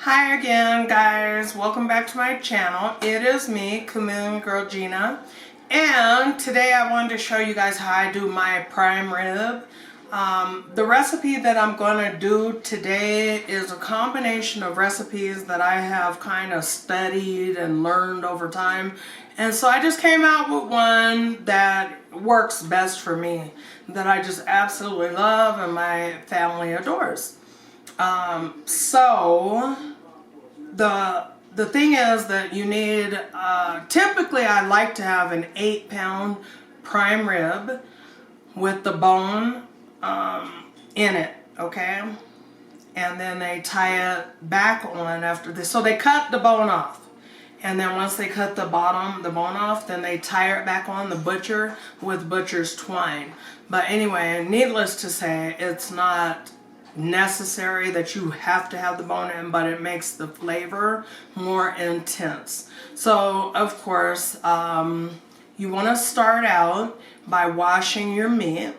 Hi again, guys. Welcome back to my channel. It is me, Chameleon Girl Gina, and today I wanted to show you guys how I do my prime rib. The recipe that I'm going to do today is a combination of recipes that I have kind of studied and learned over time, and so I just came out with one that works best for me, that I just absolutely love and my family adores. So the thing is that you need, typically I like to have an 8-pound prime rib with the bone in it, okay? And then they tie it back on after this. So they cut the bone off. And then once they cut the bone off, then they tie it back on the butcher with butcher's twine. But anyway, needless to say, it's not necessary that you have to have the bone in, but it makes the flavor more intense. So of course, you want to start out by washing your meat.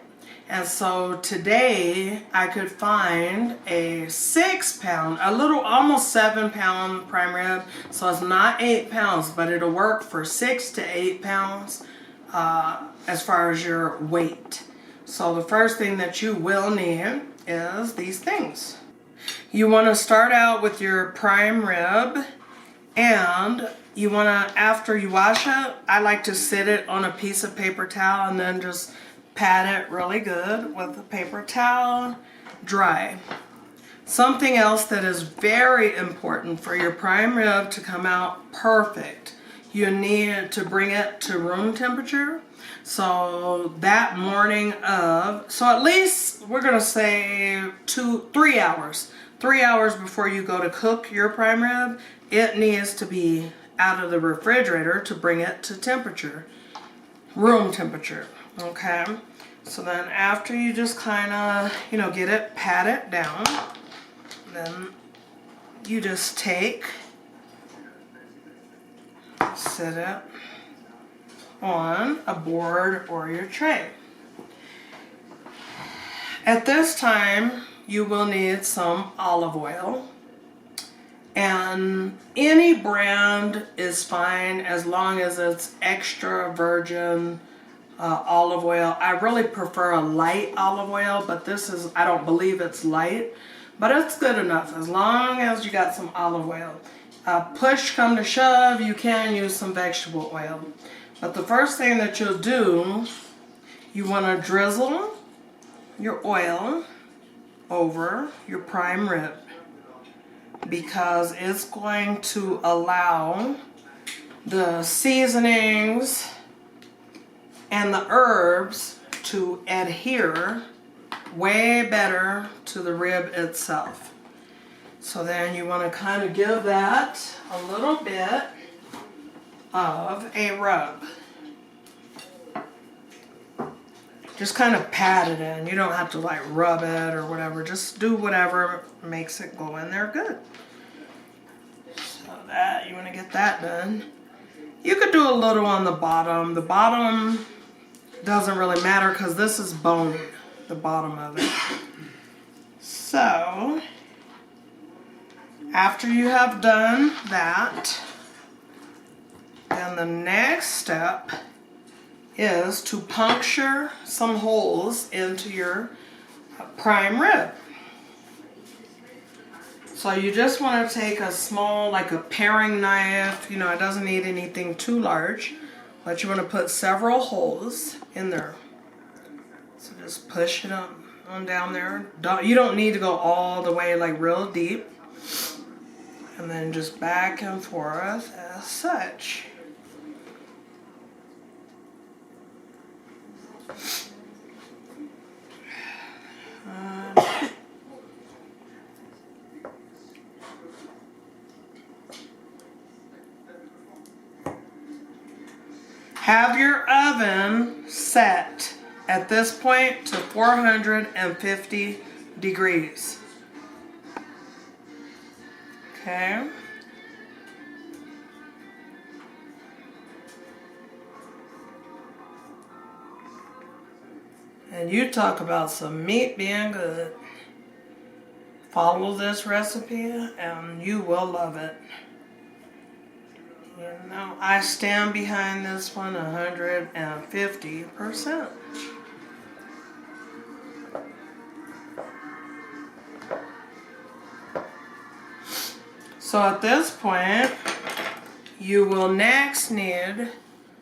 And so today I could find a 6-pound, a little almost 7-pound prime rib. So it's not 8 pounds, but it'll work for 6 to 8 pounds as far as your weight. So the first thing that you will need is these things. You want to start out with your prime rib, and you want to, after you wash it, I like to sit it on a piece of paper towel and then just pat it really good with a paper towel, dry. Something else that is very important for your prime rib to come out perfect, you need to bring it to room temperature. So that morning of, so at least we're going to say 3 hours. 3 hours before you go to cook your prime rib, it needs to be out of the refrigerator to bring it to temperature, room temperature, okay? So then after you just kind of, get it, pat it down, then you just take, sit it on a board or your tray. At this time, you will need some olive oil, and any brand is fine as long as it's extra virgin olive oil. I really prefer a light olive oil, but this is, I don't believe it's light, but it's good enough as long as you got some olive oil. Push come to shove, you can use some vegetable oil. But the first thing that you'll do, you want to drizzle your oil over your prime rib, because it's going to allow the seasonings and the herbs to adhere way better to the rib itself. So then you want to kind of give that a little bit of a rub. Just kind of pat it in. You don't have to like rub it or whatever. Just do whatever makes it go in there good. So that, you want to get that done. You could do a little on the bottom. The bottom doesn't really matter because this is bone, the bottom of it. So after you have done that, then the next step is to puncture some holes into your prime rib. So you just want to take a small, like a paring knife, it doesn't need anything too large, but you want to put several holes in there. So just push it on down there. You don't need to go all the way like real deep. And then just back and forth as such. Have your oven set at this point to 450 degrees. Okay. And you talk about some meat being good. Follow this recipe and you will love it. You know, I stand behind this one 150%. So at this point, you will next need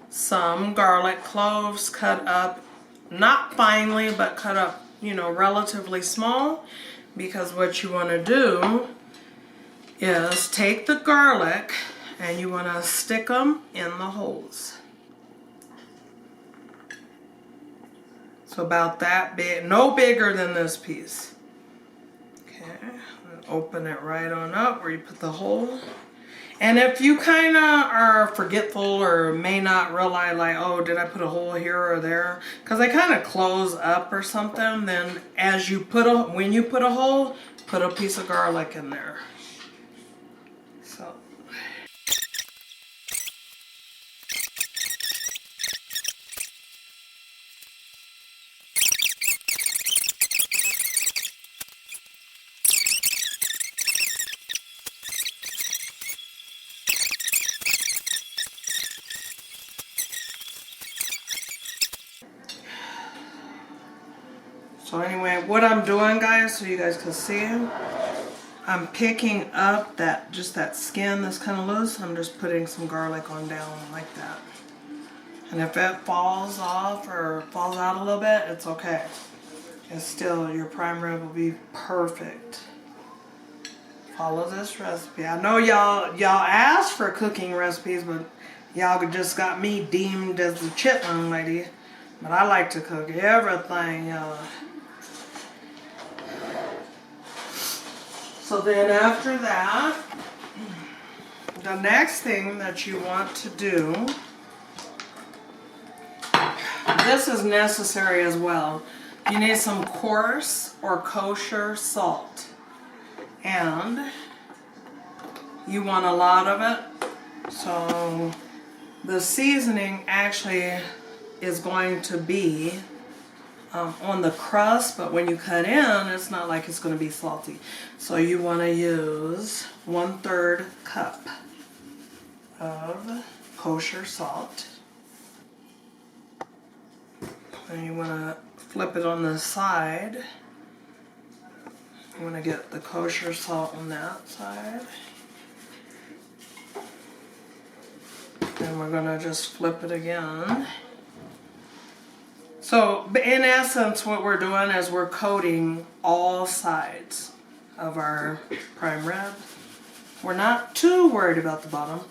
some garlic cloves cut up, not finely, but cut up, you know, relatively small, because what you want to do is take the garlic and you want to stick them in the holes. So about that big, no bigger than this piece. Okay, open it right on up where you put the hole. And if you kind of are forgetful or may not realize, like, oh, did I put a hole here or there? Because they kind of close up or something. Then as you when you put a hole, put a piece of garlic in there. So. So anyway, what I'm doing, guys, so you guys can see, I'm picking up just that skin that's kind of loose. I'm just putting some garlic on down like that. And if it falls off or falls out a little bit, it's okay. It's still, your prime rib will be perfect. Follow this recipe. I know y'all asked for cooking recipes, but y'all just got me deemed as the chitlin lady. But I like to cook everything, y'all. So then after that, the next thing that you want to do, this is necessary as well. You need some coarse or kosher salt. And you want a lot of it. So the seasoning actually is going to be on the crust, but when you cut in, it's not like it's going to be salty. So you want to use 1/3 cup of kosher salt. And you want to flip it on the side. You want to get the kosher salt on that side. And we're going to just flip it again. So in essence, what we're doing is we're coating all sides of our prime rib. We're not too worried about the bottom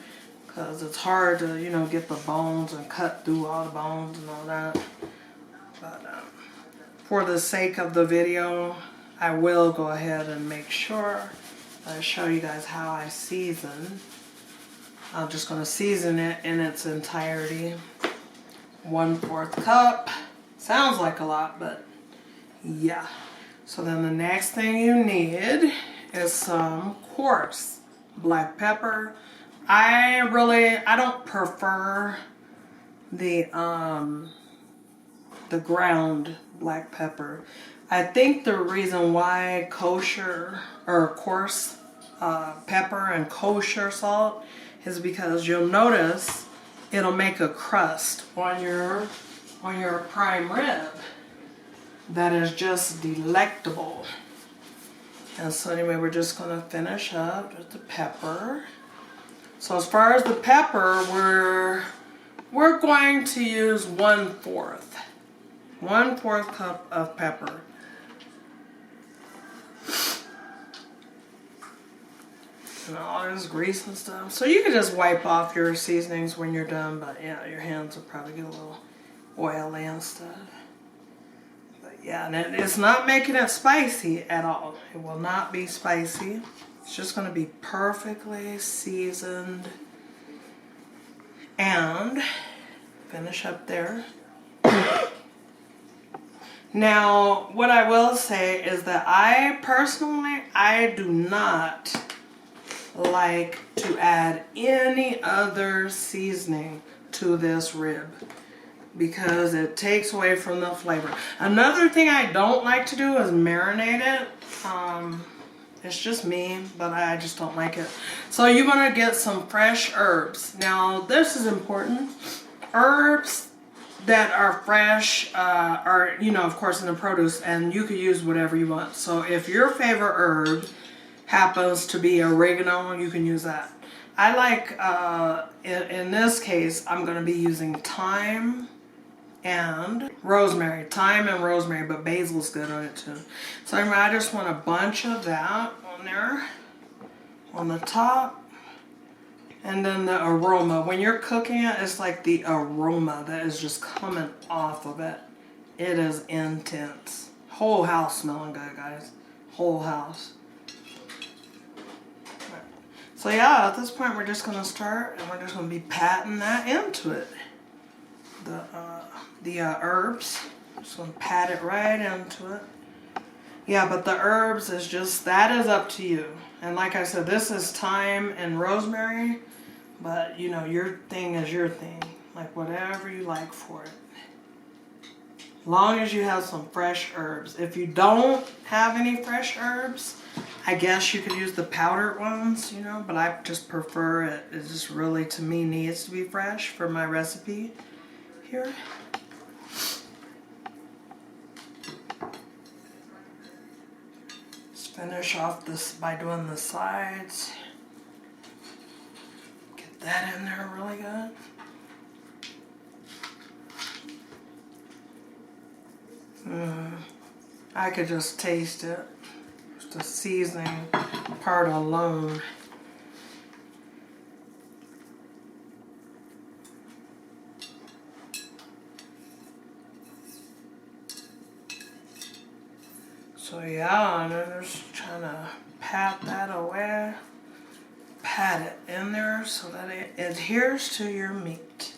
because it's hard to, you know, get the bones and cut through all the bones and all that. But for the sake of the video, I will go ahead and make sure I show you guys how I season. I'm just going to season it in its entirety. 1/4 cup. Sounds like a lot, but yeah. So then the next thing you need is some coarse black pepper. I don't prefer the ground black pepper. I think the reason why kosher or coarse pepper and kosher salt is because you'll notice it'll make a crust on your prime rib that is just delectable. And so anyway, we're just going to finish up with the pepper. So as far as the pepper, we're going to use 1/4 cup of pepper. And all this grease and stuff. So you can just wipe off your seasonings when you're done, but yeah, your hands will probably get a little oily and stuff. But yeah, and it's not making it spicy at all. It will not be spicy. It's just going to be perfectly seasoned. And finish up there. Now, what I will say is that I do not like to add any other seasoning to this rib because it takes away from the flavor. Another thing I don't like to do is marinate it It's just me, but I just don't like it. So you're gonna get some fresh herbs. Now this is important. Herbs that are fresh are, you know, of course in the produce, and you could use whatever you want. So if your favorite herb happens to be oregano, you can use that. I like, in this case, I'm gonna be using thyme and rosemary. Thyme and rosemary, but basil's good on it too. So anyway, I just want a bunch of that on there, on the top. And then the aroma. When you're cooking it, it's like the aroma that is just coming off of it. It is intense. Whole house smelling good, guys. Whole house. So yeah, at this point we're just gonna start, and we're just gonna be patting that into it. The herbs. Just gonna pat it right into it. Yeah, but the herbs is just, that is up to you. And like I said, this is thyme and rosemary, but you know, your thing is your thing. Like whatever you like for it. Long as you have some fresh herbs. If you don't have any fresh herbs, I guess you could use the powdered ones, you know, but I just prefer it. It just really, to me, needs to be fresh for my recipe here. Just finish off this by doing the sides. Get that in there really good. I could just taste it. Just the seasoning part alone. So yeah, and I'm just trying to pat that away. Pat it in there so that it adheres to your meat.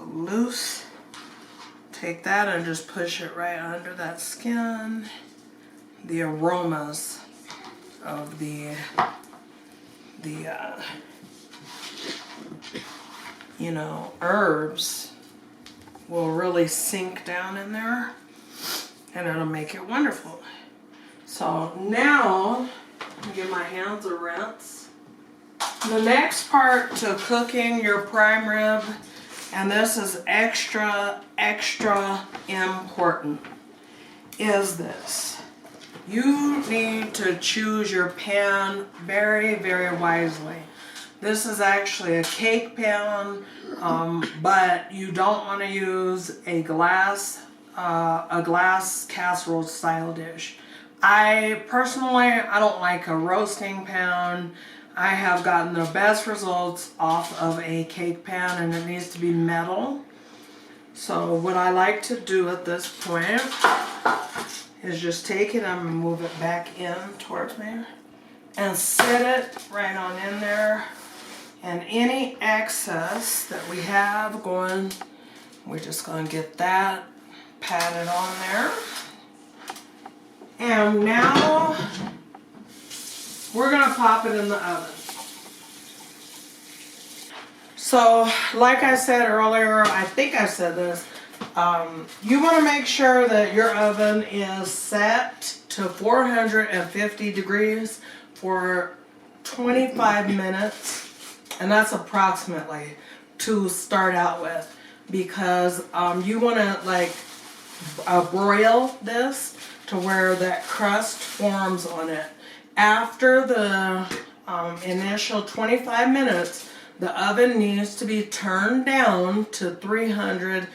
Loose. Take that and just push it right under that skin. The aromas of the you know, herbs will really sink down in there, and it'll make it wonderful. So now, give my hands a rinse. The next part to cooking your prime rib, and this is extra important, is this. You need to choose your pan very wisely. This is actually a cake pan, but you don't want to use a glass casserole style dish. I don't like a roasting pan. I have gotten the best results off of a cake pan, and it needs to be metal. So what I like to do at this point is just take it and move it back in towards me and set it right on in there. And any excess that we have going, we're just going to get that patted on there. And now we're going to pop it in the oven. So, like I said earlier, I think I said this, you want to make sure that your oven is set to 450 degrees for 25 minutes, and that's approximately to start out with, because you want to like broil this to where that crust forms on it. After the initial 25 minutes, the oven needs to be turned down to 300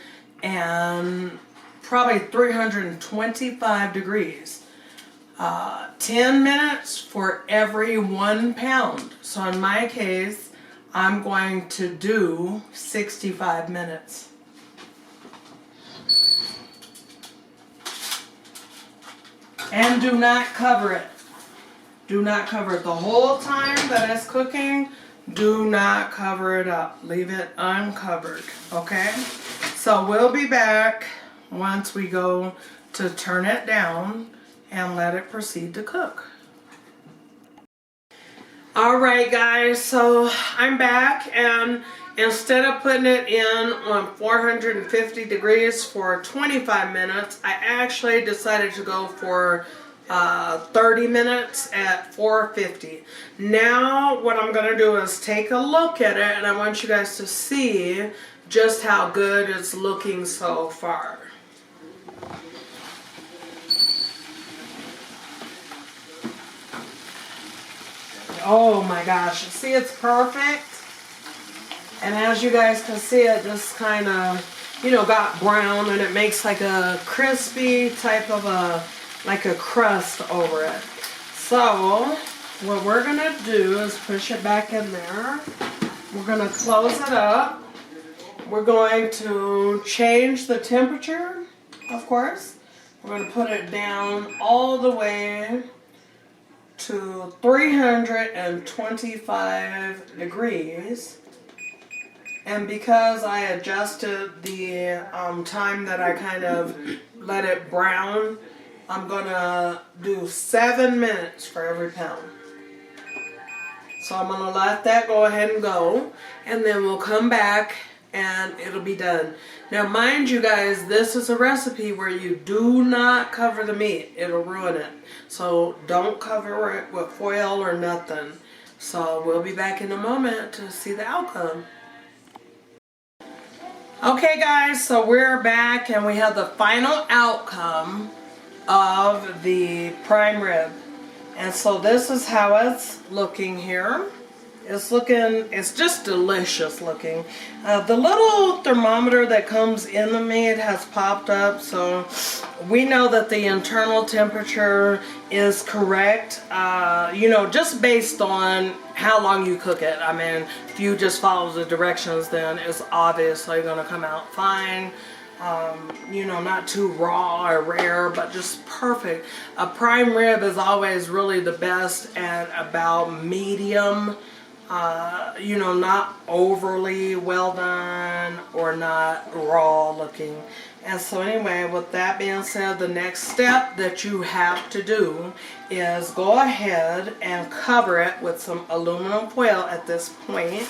and probably 325 degrees. 10 minutes for every 1 pound. So in my case, I'm going to do 65 minutes. And do not cover it. Do not cover it the whole time that it's cooking. Do not cover it up. Leave it uncovered, okay? So we'll be back once we go to turn it down and let it proceed to cook. Alright guys, so I'm back, and instead of putting it in on 450 degrees for 25 minutes, I actually decided to go for 30 minutes at 450. Now what I'm going to do is take a look at it, and I want you guys to see just how good it's looking so far. Oh my gosh, see, it's perfect. And as you guys can see, it just kind of, you know, got brown, and it makes like a crispy type of like a crust over it. So what we're gonna do is push it back in there. We're gonna close it up. We're going to change the temperature, of course. We're gonna put it down all the way to 325 degrees. And because I adjusted the time that I kind of let it brown, I'm gonna do 7 minutes for every pound. So I'm gonna let that go ahead and go, and then we'll come back and it'll be done. Now mind you guys, this is a recipe where you do not cover the meat. It'll ruin it. So don't cover it with foil or nothing. So we'll be back in a moment to see the outcome. Okay guys, so we're back and we have the final outcome of the prime rib. And so this is how it's looking here. It's just delicious looking. The little thermometer that comes in the meat has popped up, so we know that the internal temperature is correct, you know, just based on how long you cook it. I mean, if you just follow the directions, then it's obviously going to come out fine. You know, not too raw or rare, but just perfect. A prime rib is always really the best at about medium. You know, not overly well done or not raw looking. And so anyway, with that being said, the next step that you have to do is go ahead and cover it with some aluminum foil at this point.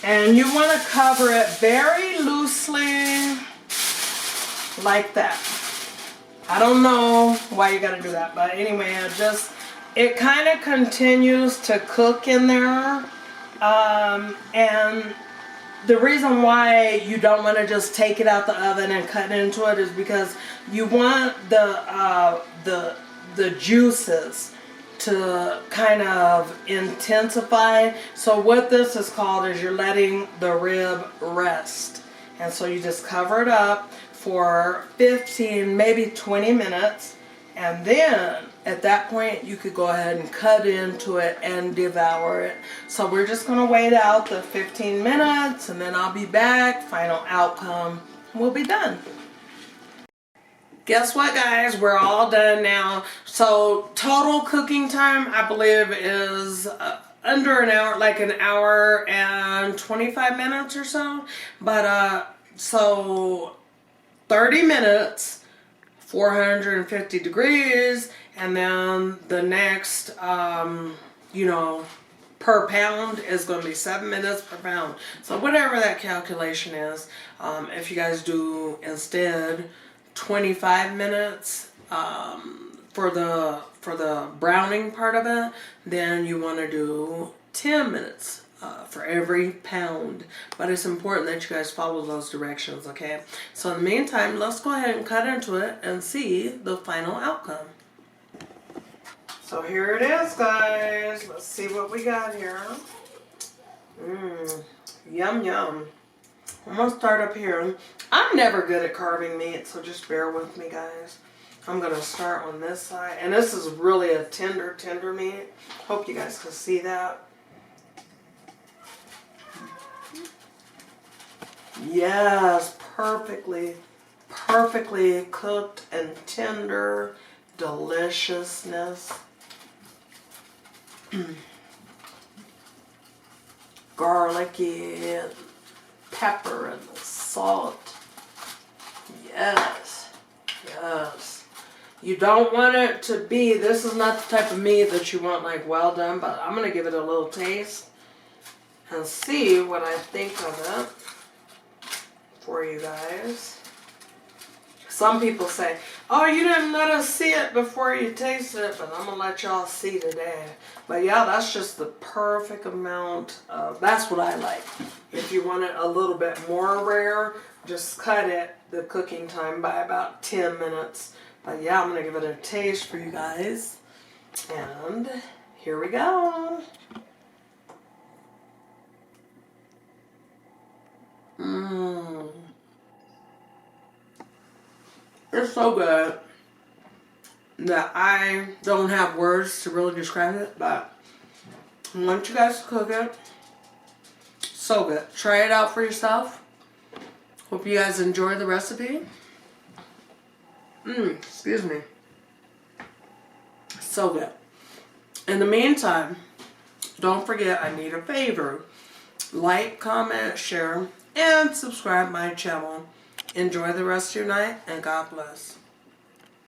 And you want to cover it very loosely like that. I don't know why you got to do that, but anyway, it kind of continues to cook in there, and the reason why you don't want to just take it out the oven and cut into it is because you want the juices to kind of intensify. So what this is called is you're letting the rib rest, and so you just cover it up for 15, maybe 20 minutes, and then at that point you could go ahead and cut into it and devour it. So we're just going to wait out the 15 minutes, and then I'll be back, final outcome, we'll be done. Guess what guys, we're all done now. So total cooking time I believe is under an hour, like an hour and 25 minutes or so. But so 30 minutes, 450 degrees, and then the next, you know, per pound is going to be 7 minutes per pound. So whatever that calculation is, if you guys do instead 25 minutes for the browning part of it, then you want to do 10 minutes for every pound. But it's important that you guys follow those directions, okay? So in the meantime, let's go ahead and cut into it and see the final outcome. So here it is guys, let's see what we got here. Yum yum. I'm gonna start up here. I'm never good at carving meat, so just bear with me guys. I'm gonna start on this side, and this is really a tender meat. Hope you guys can see that. Yes, perfectly cooked and tender deliciousness. Garlicky, pepper and the salt. Yes, yes. You don't want it to be, this is not the type of meat that you want like well done, but I'm going to give it a little taste and see what I think of it for you guys. Some people say, oh, you didn't let us see it before you tasted it, but I'm going to let y'all see today. But yeah, that's just the perfect amount of, that's what I like. If you want it a little bit more rare, just cut it, the cooking time, by about 10 minutes. But yeah, I'm going to give it a taste for you guys. And here we go. Mmm. It's so good that I don't have words to really describe it, but I want you guys to cook it. So good. Try it out for yourself. Hope you guys enjoy the recipe. Excuse me. So good. In the meantime, don't forget, I need a favor. Like, comment, share, and subscribe my channel. Enjoy the rest of your night, and God bless.